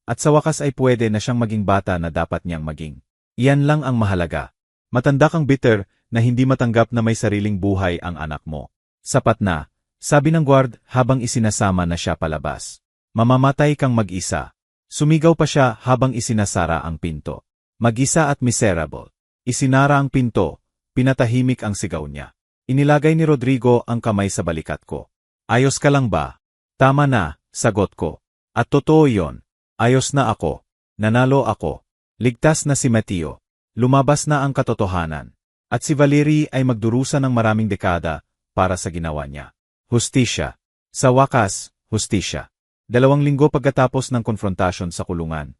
Speaker 1: At sa wakas ay pwede na siyang maging bata na dapat niyang maging. Iyan lang ang mahalaga. Matanda kang bitter na hindi matanggap na may sariling buhay ang anak mo. Sapat na, sabi ng guard habang isinasama na siya palabas. Mamamatay kang mag-isa. Sumigaw pa siya habang isinasara ang pinto. Mag-isa at miserable. Isinara ang pinto, pinatahimik ang sigaw niya. Inilagay ni Rodrigo ang kamay sa balikat ko. Ayos ka lang ba? Tama na, sagot ko. At totoo yon. Ayos na ako. Nanalo ako. Ligtas na si Mateo. Lumabas na ang katotohanan. At si Valerie ay magdurusa ng maraming dekada para sa ginawa niya. Hustisya. Sa wakas, hustisya. 2 linggo pagkatapos ng konfrontasyon sa kulungan.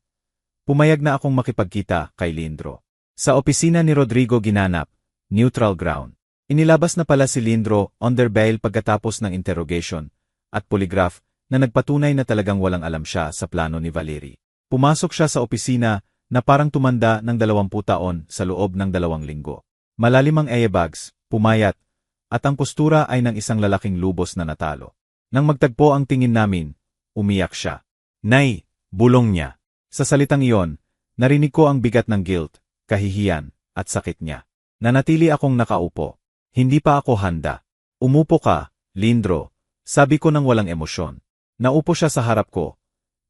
Speaker 1: Pumayag na akong makipagkita kay Lindro. Sa opisina ni Rodrigo ginanap, neutral ground. Inilabas na pala si Lindro under bail pagkatapos ng interrogation at polygraph na nagpatunay na talagang walang alam siya sa plano ni Valerie. Pumasok siya sa opisina na parang tumanda ng 20 taon sa loob ng 2 linggo. Malalim ang airbags, pumayat, at ang postura ay ng isang lalaking lubos na natalo. Nang magtagpo ang tingin namin, umiyak siya. Nay, bulong niya. Sa salitang iyon, narinig ko ang bigat ng guilt, kahihiyan, at sakit niya. Nanatili akong nakaupo. Hindi pa ako handa. Umupo ka, Lindro, sabi ko nang walang emosyon. Naupo siya sa harap ko.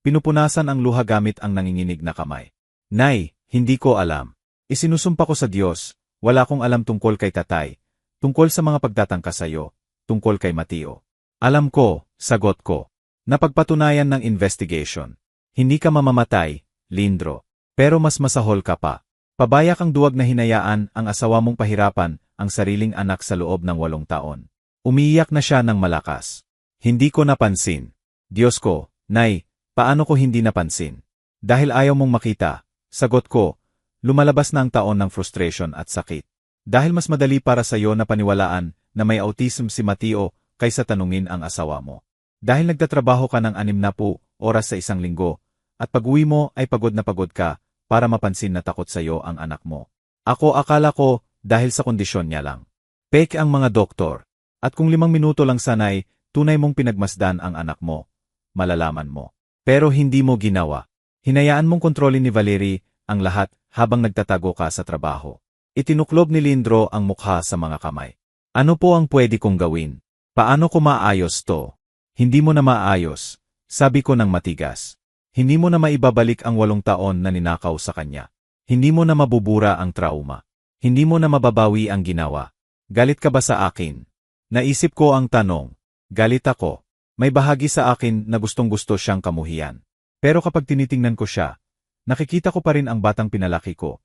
Speaker 1: Pinupunasan ang luha gamit ang nanginginig na kamay. Nay, hindi ko alam. Isinusumpa ko sa Diyos, wala akong alam tungkol kay tatay, tungkol sa mga pagtatangka sa'yo, tungkol kay Mateo. Alam ko, sagot ko. Napagpatunayan ng investigation. Hindi ka mamamatay, Lindro. Pero mas masahol ka pa. Pabaya kang duwag na hinayaan ang asawa mong pahirapan ang sariling anak sa loob ng 8 taon. Umiiyak na siya ng malakas. Hindi ko napansin. Diyos ko, Nay, paano ko hindi napansin? Dahil ayaw mong makita, sagot ko, lumalabas na ang taon ng frustration at sakit. Dahil mas madali para sa iyo na paniwalaan na may autism si Mateo kaysa tanungin ang asawa mo. Dahil nagtatrabaho ka ng 60 oras sa 1 linggo, at pag-uwi mo ay pagod na pagod ka para mapansin na takot sa iyo ang anak mo. Ako akala ko dahil sa kondisyon niya lang. Peke ang mga doktor. At kung 5 minuto lang sanay, tunay mong pinagmasdan ang anak mo. Malalaman mo. Pero hindi mo ginawa. Hinayaan mong kontrolin ni Valerie ang lahat habang nagtatago ka sa trabaho. Itinuklob ni Lindro ang mukha sa mga kamay. Ano po ang pwede kong gawin? Paano ko maayos to? Hindi mo na maayos, sabi ko ng matigas. Hindi mo na maibabalik ang 8 taon na ninakaw sa kanya. Hindi mo na mabubura ang trauma. Hindi mo na mababawi ang ginawa. Galit ka ba sa akin? Naisip ko ang tanong. Galit ako. May bahagi sa akin na gustong-gusto siyang kamuhian. Pero kapag tinitingnan ko siya, nakikita ko pa rin ang batang pinalaki ko.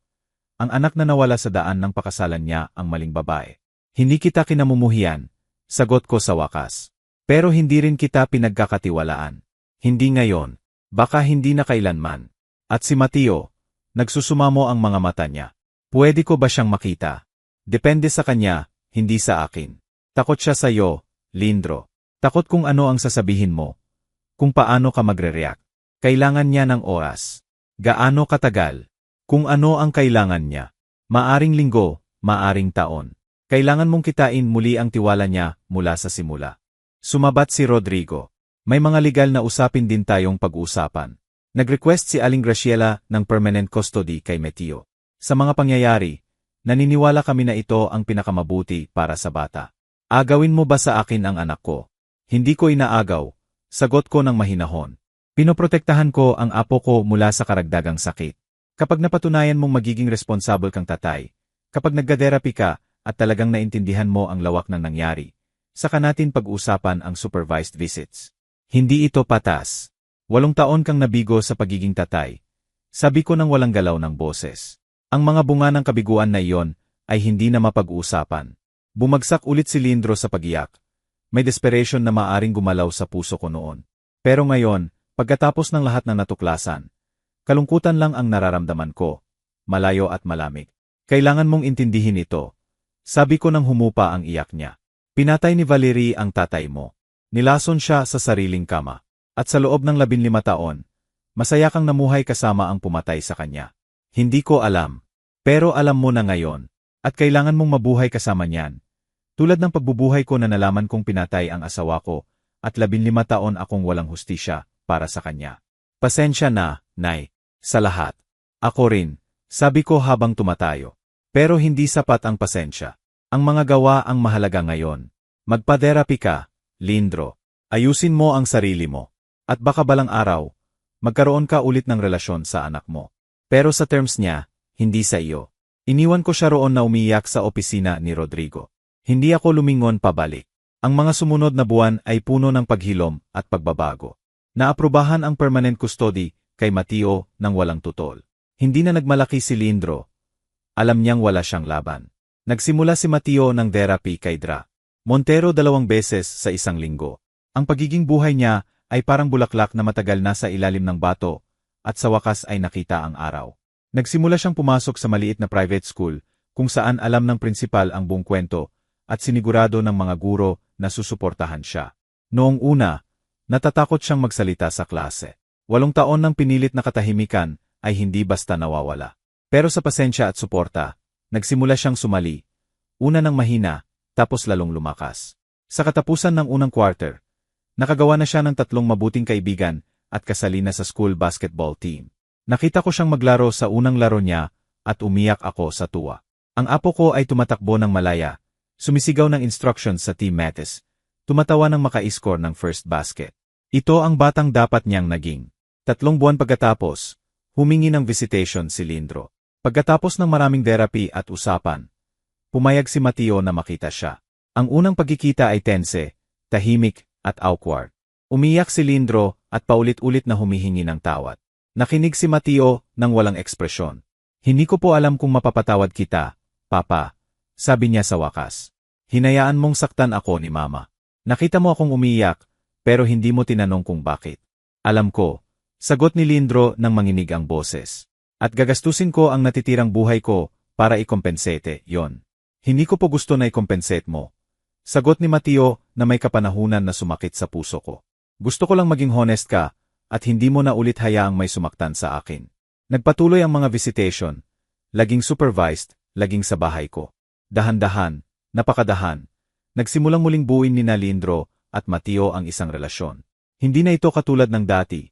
Speaker 1: Ang anak na nawala sa daan ng pakasalan niya ang maling babae. Hindi kita kinamumuhian, sagot ko sa wakas. Pero hindi rin kita pinagkakatiwalaan. Hindi ngayon, baka hindi na kailanman. At si Mateo, nagsusumamo ang mga mata niya. Pwede ko ba siyang makita? Depende sa kanya, hindi sa akin. Takot siya sa iyo, Lindro. Takot kung ano ang sasabihin mo. Kung paano ka magre-react. Kailangan niya ng oras. Gaano katagal? Kung ano ang kailangan niya. Maaring linggo, maaring taon. Kailangan mong kitain muli ang tiwala niya mula sa simula. Sumabat si Rodrigo. May mga legal na usapin din tayong pag-uusapan. Nag-request si Aling Graciela ng permanent custody kay Mateo. Sa mga pangyayari, naniniwala kami na ito ang pinakamabuti para sa bata. Agawin mo ba sa akin ang anak ko? Hindi ko inaagaw, sagot ko ng mahinahon. Pinoprotektahan ko ang apo ko mula sa karagdagang sakit. Kapag napatunayan mong magiging responsable kang tatay, kapag nagga-therapy ka at talagang naintindihan mo ang lawak ng nangyari, saka natin pag-usapan ang supervised visits. Hindi ito patas. 8 taon kang nabigo sa pagiging tatay. Sabi ko nang walang galaw ng boses. Ang mga bunga ng kabiguan na iyon ay hindi na mapag-uusapan. Bumagsak ulit si Lindro sa pagiyak. May desperation na maaring gumalaw sa puso ko noon. Pero ngayon, pagkatapos ng lahat ng natuklasan, kalungkutan lang ang nararamdaman ko. Malayo at malamig. Kailangan mong intindihin ito. Sabi ko nang humupa ang iyak niya. Pinatay ni Valerie ang tatay mo. Nilason siya sa sariling kama. At sa loob ng 15 taon, masaya kang namuhay kasama ang pumatay sa kanya. Hindi ko alam. Pero alam mo na ngayon. At kailangan mong mabuhay kasama niyan. Tulad ng pagbubuhay ko na nalaman kong pinatay ang asawa ko at 15 taon akong walang hustisya para sa kanya. Pasensya na, Nay, sa lahat. Ako rin, sabi ko habang tumatayo. Pero hindi sapat ang pasensya. Ang mga gawa ang mahalaga ngayon. Magpa-therapy ka, Lindro. Ayusin mo ang sarili mo. At baka balang araw, magkaroon ka ulit ng relasyon sa anak mo. Pero sa terms niya, hindi sa iyo. Iniwan ko siya roon na umiyak sa opisina ni Rodrigo. Hindi ako lumingon pabalik. Ang mga sumunod na buwan ay puno ng paghilom at pagbabago. Naaprubahan ang permanent custody kay Mateo nang walang tutol. Hindi na nagmalaki si Lindro. Alam niyang wala siyang laban. Nagsimula si Mateo ng therapy kay Dra. Montero 2 beses sa isang linggo. Ang pagiging buhay niya ay parang bulaklak na matagal na sa ilalim ng bato at sa wakas ay nakita ang araw. Nagsimula siyang pumasok sa maliit na private school kung saan alam ng prinsipal ang buong kwento at sinigurado ng mga guro na susuportahan siya. Noong una, natatakot siyang magsalita sa klase. 8 taon ng pinilit na katahimikan ay hindi basta nawawala. Pero sa pasensya at suporta, nagsimula siyang sumali. Una ng mahina, tapos lalong lumakas. Sa katapusan ng unang quarter, nakagawa na siya ng 3 mabuting kaibigan at kasali na sa school basketball team. Nakita ko siyang maglaro sa unang laro niya at umiyak ako sa tuwa. Ang apo ko ay tumatakbo ng malaya, sumisigaw ng instructions sa teammates, tumatawa ng maka-score ng first basket. Ito ang batang dapat niyang naging. 3 buwan pagkatapos, humingi ng visitation si Lindro. Pagkatapos ng maraming therapy at usapan, pumayag si Mateo na makita siya. Ang unang pagkikita ay tense, tahimik, at awkward. Umiyak si Lindro at paulit-ulit na humihingi ng tawad. Nakinig si Mateo nang walang ekspresyon. Hindi ko po alam kung mapapatawad kita, Papa, sabi niya sa wakas. Hinayaan mong saktan ako ni Mama. Nakita mo akong umiyak, pero hindi mo tinanong kung bakit. Alam ko, sagot ni Lindro nang manginig ang boses. At gagastusin ko ang natitirang buhay ko para ikompensate yon. Hindi ko po gusto na ikompensate mo. Sagot ni Mateo na may kapanahunan na sumakit sa puso ko. Gusto ko lang maging honest ka at hindi mo na ulit hayaang may sumaktan sa akin. Nagpatuloy ang mga visitation, laging supervised, laging sa bahay ko. Dahan-dahan, napakadahan, nagsimulang muling buuin ni Lindro at Mateo ang isang relasyon. Hindi na ito katulad ng dati.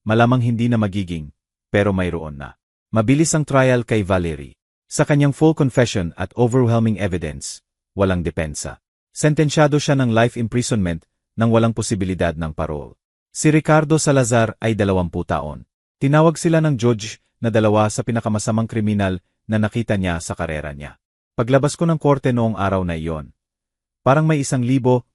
Speaker 1: Malamang hindi na magiging, pero mayroon na. Mabilis ang trial kay Valerie. Sa kanyang full confession at overwhelming evidence, walang depensa. Sentensyado siya ng life imprisonment nang walang posibilidad ng parole. Si Ricardo Salazar ay 20 taon. Tinawag sila ng judge na 2 sa pinakamasamang kriminal na nakita niya sa karera niya. Paglabas ko ng korte noong araw na iyon, parang may 1,000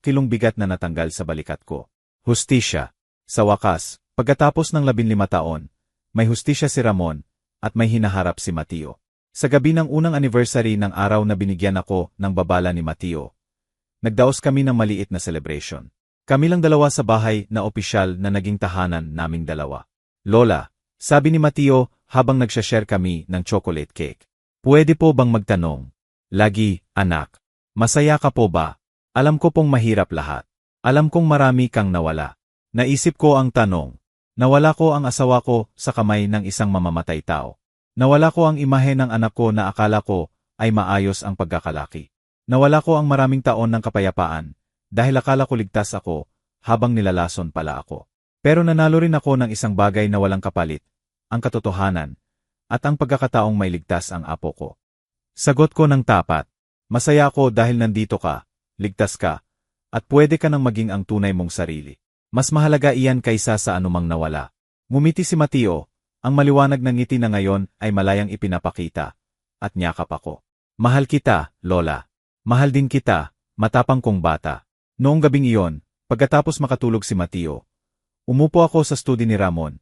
Speaker 1: kilong bigat na natanggal sa balikat ko. Hustisya. Sa wakas, pagkatapos ng 15 taon, may hustisya si Ramon at may hinaharap si Mateo. Sa gabi ng unang anniversary ng araw na binigyan ako ng babala ni Mateo, nagdaos kami ng maliit na celebration. Kami lang dalawa sa bahay na opisyal na naging tahanan naming dalawa. Lola, sabi ni Mateo habang nagsha-share kami ng chocolate cake. Pwede po bang magtanong? Lagi, anak. Masaya ka po ba? Alam ko pong mahirap lahat. Alam kong marami kang nawala. Naisip ko ang tanong. Nawala ko ang asawa ko sa kamay ng isang mamamatay tao. Nawala ko ang imahe ng anak ko na akala ko ay maayos ang pagkakalaki. Nawala ko ang maraming taon ng kapayapaan dahil akala ko ligtas ako habang nilalason pala ako. Pero nanalo rin ako ng isang bagay na walang kapalit, ang katotohanan, at ang pagkakataong may ligtas ang apo ko. Sagot ko ng tapat. Masaya ako dahil nandito ka, ligtas ka, at pwede ka nang maging ang tunay mong sarili. Mas mahalaga iyan kaysa sa anumang nawala. Ngumiti si Mateo, ang maliwanag ng ngiti na ngayon ay malayang ipinapakita, at niyakap ako. Mahal kita, Lola. Mahal din kita, matapang kong bata. Noong gabing iyon, pagkatapos makatulog si Mateo, umupo ako sa studio ni Ramon,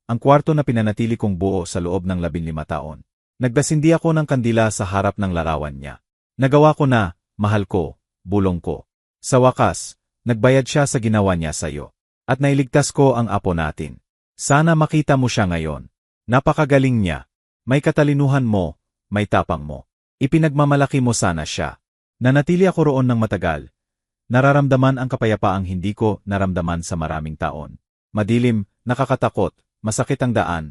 Speaker 1: ang kwarto na pinanatili kong buo sa loob ng 15 taon. Nagdasindi ako ng kandila sa harap ng larawan niya. Nagawa ko na, mahal ko, bulong ko. Sa wakas, nagbayad siya sa ginawa niya sa'yo. At nailigtas ko ang apo natin. Sana makita mo siya ngayon. Napakagaling niya. May katalinuhan mo, may tapang mo. Ipinagmamalaki mo sana siya. Nanatili ako roon ng matagal. Nararamdaman ang kapayapaang hindi ko naramdaman sa maraming taon. Madilim, nakakatakot, masakit ang daan,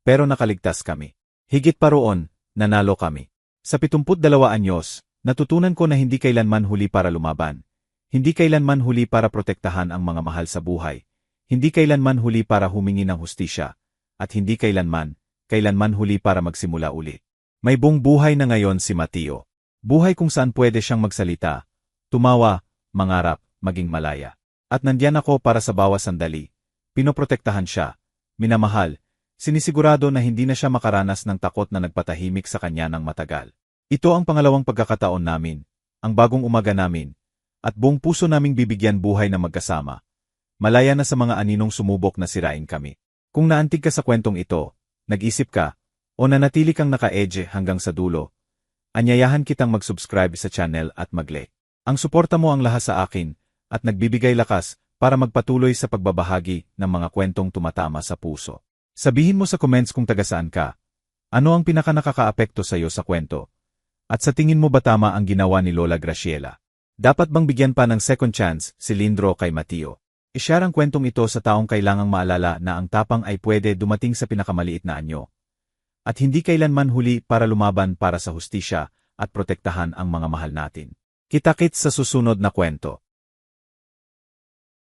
Speaker 1: pero nakaligtas kami. Higit pa roon, nanalo kami. Sa 72 anyos, natutunan ko na hindi kailanman huli para lumaban. Hindi kailanman huli para protektahan ang mga mahal sa buhay. Hindi kailanman huli para humingi ng hustisya. At hindi kailanman huli para magsimula ulit. May buong buhay na ngayon si Mateo. Buhay kung saan pwede siyang magsalita, tumawa, mangarap, maging malaya. At nandiyan ako para sa bawat sandali. Pinoprotektahan siya, minamahal, sinisigurado na hindi na siya makaranas ng takot na nagpatahimik sa kanya ng matagal. Ito ang pangalawang pagkakataon namin, ang bagong umaga namin, at buong puso naming bibigyan buhay na magkasama. Malaya na sa mga aninong sumubok na sirain kami. Kung naantig ka sa kwentong ito, nag-isip ka, o nanatili kang naka-edge hanggang sa dulo, anyayahan kitang mag-subscribe sa channel at mag-like. Ang suporta mo ang lahat sa akin, at nagbibigay lakas para magpatuloy sa pagbabahagi ng mga kwentong tumatama sa puso. Sabihin mo sa comments kung taga saan ka. Ano ang pinaka-nakakaapekto sa iyo sa kwento? At sa tingin mo ba tama ang ginawa ni Lola Graciela? Dapat bang bigyan pa ng second chance si Lindro kay Mateo? I-share ang kwentong ito sa taong kailangang maalala na ang tapang ay pwede dumating sa pinakamaliit na anyo. At hindi kailanman huli para lumaban para sa hustisya at protektahan ang mga mahal natin. Kita-kits sa susunod na kwento.